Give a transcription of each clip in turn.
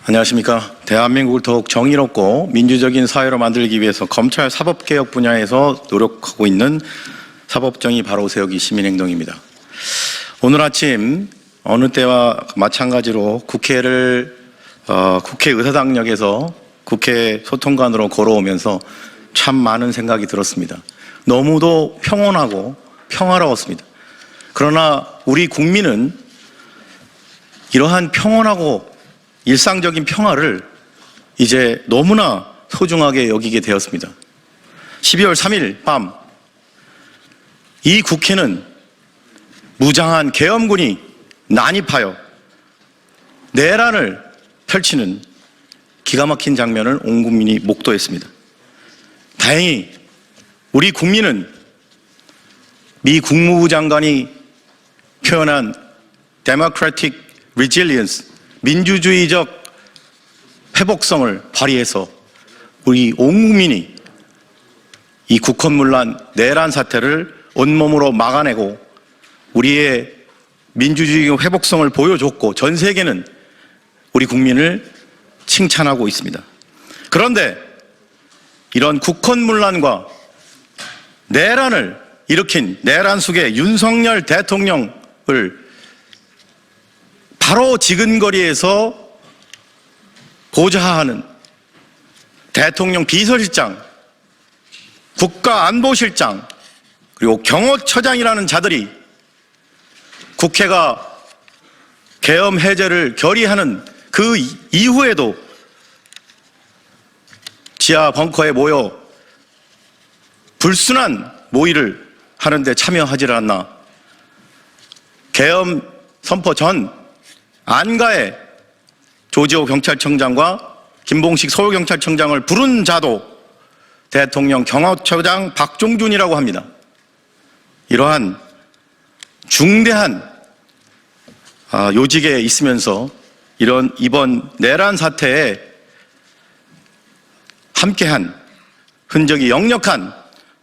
안녕하십니까. 대한민국을 더욱 정의롭고 민주적인 사회로 만들기 위해서 검찰 사법개혁 분야에서 노력하고 있는 사법정의 바로 세우기 시민행동입니다. 오늘 아침 어느 때와 마찬가지로 국회 의사당역에서 국회 소통관으로 걸어오면서 참 많은 생각이 들었습니다. 너무도 평온하고 평화로웠습니다. 그러나 우리 국민은 이러한 평온하고 일상적인 평화를 이제 너무나 소중하게 여기게 되었습니다. 12월 3일 밤 이 국회는 무장한 계엄군이 난입하여 내란을 펼치는 기가 막힌 장면을 온 국민이 목도했습니다. 다행히 우리 국민은 미 국무부 장관이 표현한 Democratic Resilience, 민주주의적 회복성을 발휘해서 우리 온 국민이 이 국헌문란 내란 사태를 온몸으로 막아내고 우리의 민주주의 회복성을 보여줬고 전 세계는 우리 국민을 칭찬하고 있습니다. 그런데 이런 국헌문란과 내란을 일으킨 내란 속의 윤석열 대통령을 바로 지근거리에서 고자하는 대통령 비서실장, 국가안보실장, 그리고 경호처장이라는 자들이 국회가 계엄 해제를 결의하는 그 이후에도 지하 벙커에 모여 불순한 모의를 하는데 참여하지 않나. 계엄 선포 전 안가에 조지호 경찰청장과 김봉식 서울경찰청장을 부른 자도 대통령 경호처장 박종준이라고 합니다. 이러한 중대한 요직에 있으면서 이번 내란 사태에 함께한 흔적이 역력한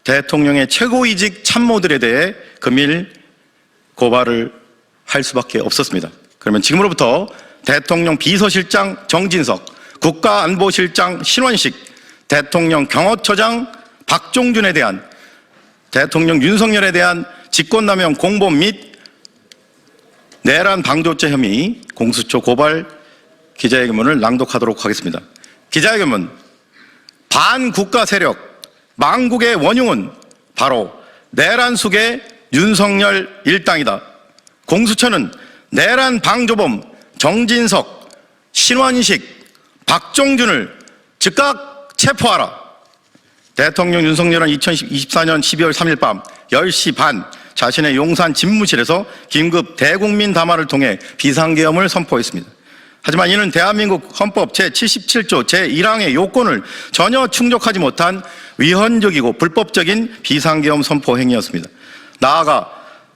대통령의 최고이직 참모들에 대해 금일 고발을 할 수밖에 없었습니다. 그러면 지금으로부터 대통령 비서실장 정진석, 국가안보실장 신원식, 대통령 경호처장 박종준에 대한 대통령 윤석열에 대한 직권남용 공범 및 내란 방조죄 혐의 공수처 고발 기자회견문을 낭독하도록 하겠습니다. 기자회견문. 반국가 세력 망국의 원흉은 바로 내란 속의 윤석열 일당이다. 공수처는 내란 방조범 정진석, 신원식, 박종준을 즉각 체포하라. 대통령 윤석열은 2024년 12월 3일 밤 10시 반 자신의 용산 집무실에서 긴급 대국민 담화를 통해 비상계엄을 선포했습니다. 하지만 이는 대한민국 헌법 제77조 제1항의 요건을 전혀 충족하지 못한 위헌적이고 불법적인 비상계엄 선포 행위였습니다. 나아가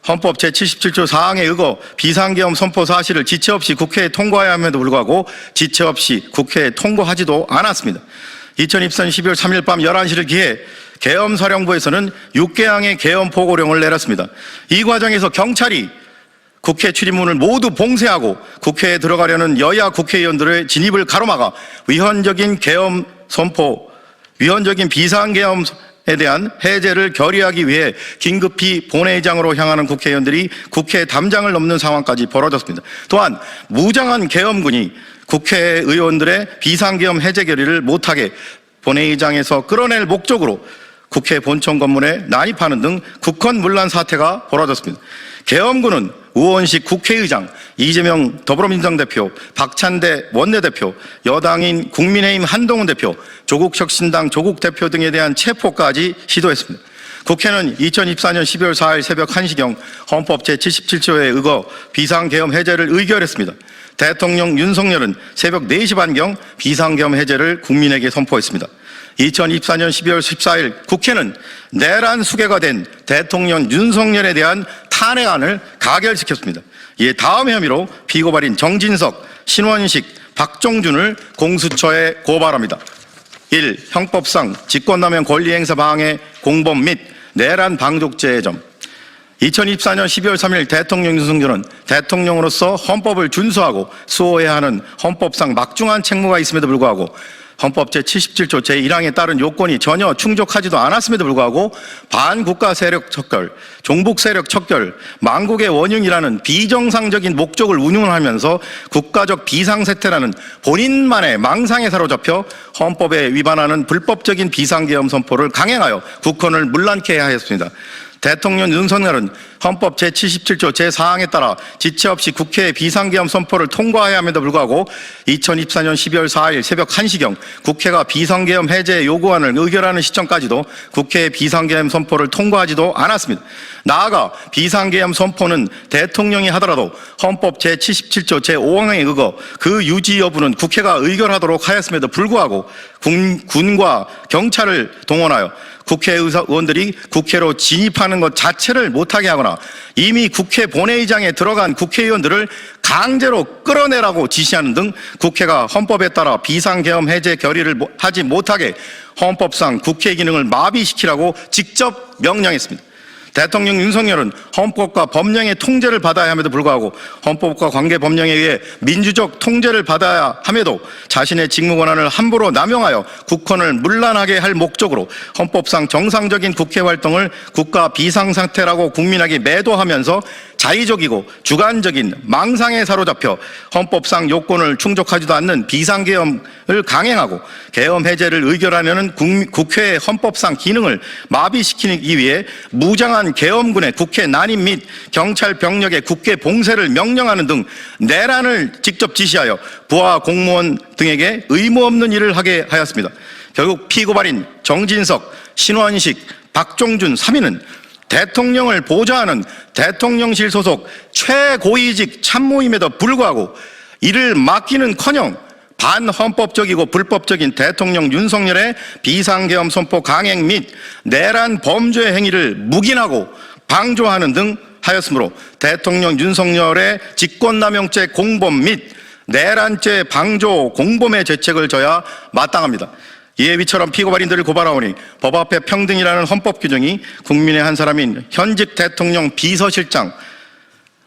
헌법 제77조 4항에 의거 비상계엄 선포 사실을 지체 없이 국회에 통과해야 함에도 불구하고 지체 없이 국회에 통과하지도 않았습니다. 2024년 12월 3일 밤 11시를 기해 계엄사령부에서는 6개항의 계엄 보고령을 내렸습니다. 이 과정에서 경찰이 국회 출입문을 모두 봉쇄하고 국회에 들어가려는 여야 국회의원들의 진입을 가로막아 위헌적인 계엄 선포, 위헌적인 비상계엄에 대한 해제를 결의하기 위해 긴급히 본회의장으로 향하는 국회의원들이 국회 담장을 넘는 상황까지 벌어졌습니다. 또한 무장한 계엄군이 국회의원들의 비상계엄 해제 결의를 못하게 본회의장에서 끌어낼 목적으로 국회 본청 건물에 난입하는 등 국헌문란 사태가 벌어졌습니다. 계엄군은 우원식 국회의장, 이재명 더불어민주당 대표, 박찬대 원내대표, 여당인 국민의힘 한동훈 대표, 조국혁신당 조국 대표 등에 대한 체포까지 시도했습니다. 국회는 2024년 12월 4일 새벽 1시경 헌법 제77조에 의거 비상계엄 해제를 의결했습니다. 대통령 윤석열은 새벽 4시 반경 비상계엄 해제를 국민에게 선포했습니다. 2024년 12월 14일 국회는 내란 수괴가 된 대통령 윤석열에 대한 탄핵안을 가결시켰습니다. 이에 다음 혐의로 피고발인 정진석, 신원식, 박종준을 공수처에 고발합니다. 1. 형법상 직권남용 권리행사 방해 공범 및 내란 방조죄의 점. 2024년 12월 3일 대통령 윤석열은 대통령으로서 헌법을 준수하고 수호해야 하는 헌법상 막중한 책무가 있음에도 불구하고 헌법 제77조 제1항에 따른 요건이 전혀 충족하지도 않았음에도 불구하고 반국가 세력 척결, 종북 세력 척결, 망국의 원흉이라는 비정상적인 목적을 운용하면서 국가적 비상세태라는 본인만의 망상에 사로잡혀 헌법에 위반하는 불법적인 비상계엄 선포를 강행하여 국헌을 문란케 하였습니다. 대통령 윤석열은 헌법 제77조 제4항에 따라 지체 없이 국회에 비상계엄 선포를 통과해야 함에도 불구하고 2024년 12월 4일 새벽 1시경 국회가 비상계엄 해제 요구안을 의결하는 시점까지도 국회의 비상계엄 선포를 통과하지도 않았습니다. 나아가 비상계엄 선포는 대통령이 하더라도 헌법 제77조 제5항에 의거 그 유지 여부는 국회가 의결하도록 하였음에도 불구하고 군과 경찰을 동원하여 국회의원들이 국회로 진입하는 것 자체를 못하게 하거나 이미 국회 본회의장에 들어간 국회의원들을 강제로 끌어내라고 지시하는 등 국회가 헌법에 따라 비상계엄 해제 결의를 하지 못하게 헌법상 국회 기능을 마비시키라고 직접 명령했습니다. 대통령 윤석열은 헌법과 법령의 통제를 받아야 함에도 불구하고 헌법과 관계 법령에 의해 민주적 통제를 받아야 함에도 자신의 직무 권한을 함부로 남용하여 국헌을 문란하게 할 목적으로 헌법상 정상적인 국회 활동을 국가 비상상태라고 국민에게 매도하면서 자의적이고 주관적인 망상에 사로잡혀 헌법상 요건을 충족하지도 않는 비상계엄을 강행하고 계엄 해제를 의결하려는 국회의 헌법상 기능을 마비시키기 위해 무장한 계엄군의 국회 난임 및 경찰 병력의 국회 봉쇄를 명령하는 등 내란을 직접 지시하여 부하 공무원 등에게 의무 없는 일을 하게 하였습니다. 결국 피고발인 정진석, 신원식, 박종준 3인은 대통령을 보좌하는 대통령실 소속 최고위직 참모임에도 불구하고 이를 맡기는커녕 반헌법적이고 불법적인 대통령 윤석열의 비상계엄 선포 강행 및 내란 범죄 행위를 묵인하고 방조하는 등 하였으므로 대통령 윤석열의 직권남용죄 공범 및 내란죄 방조 공범의 죄책을 져야 마땅합니다. 이에 위처럼 피고발인들을 고발하오니 법 앞에 평등이라는 헌법 규정이 국민의 한 사람인 현직 대통령 비서실장,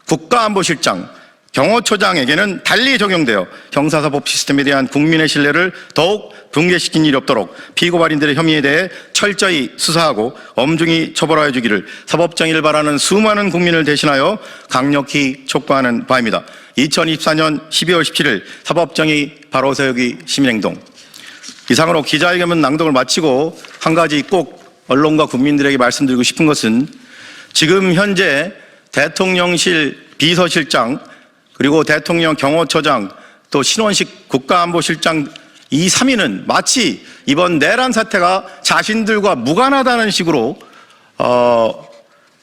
국가안보실장, 경호처장에게는 달리 적용되어 형사사법 시스템에 대한 국민의 신뢰를 더욱 붕괴시킨 일이 없도록 피고발인들의 혐의에 대해 철저히 수사하고 엄중히 처벌하여 주기를 사법정의를 바라는 수많은 국민을 대신하여 강력히 촉구하는 바입니다. 2024년 12월 17일 사법정의 바로세우기 시민행동. 이상으로 기자회견 낭독을 마치고 한 가지 꼭 언론과 국민들에게 말씀드리고 싶은 것은 지금 현재 대통령실 비서실장 그리고 대통령 경호처장 또 신원식 국가안보실장 이 3인은 마치 이번 내란 사태가 자신들과 무관하다는 식으로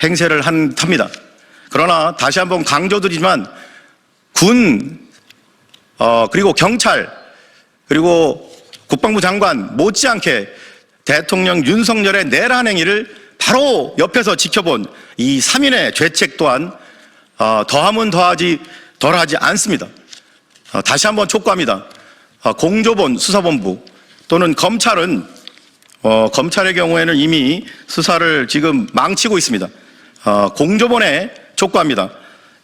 행세를 한 듯합니다. 그러나 다시 한번 강조드리지만 군 그리고 경찰 그리고 국방부 장관 못지않게 대통령 윤석열의 내란 행위를 바로 옆에서 지켜본 이 3인의 죄책 또한 더하면 더하지 덜하지 않습니다. 다시 한번 촉구합니다. 공조본 수사본부 또는 검찰은 검찰의 경우에는 이미 수사를 지금 망치고 있습니다. 공조본에 촉구합니다.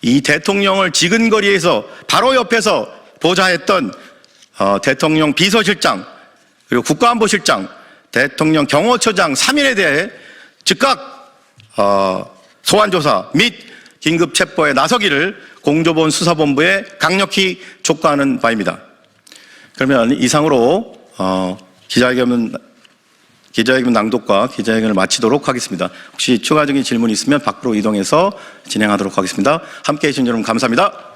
이 대통령을 지근거리에서 바로 옆에서 보좌했던 대통령 비서실장 그리고 국가안보실장, 대통령 경호처장 3인에 대해 즉각 소환조사 및 긴급 체포에 나서기를 공조본 수사본부에 강력히 촉구하는 바입니다. 그러면 이상으로 기자회견 낭독과 기자회견을 마치도록 하겠습니다. 혹시 추가적인 질문이 있으면 밖으로 이동해서 진행하도록 하겠습니다. 함께해 주신 여러분 감사합니다.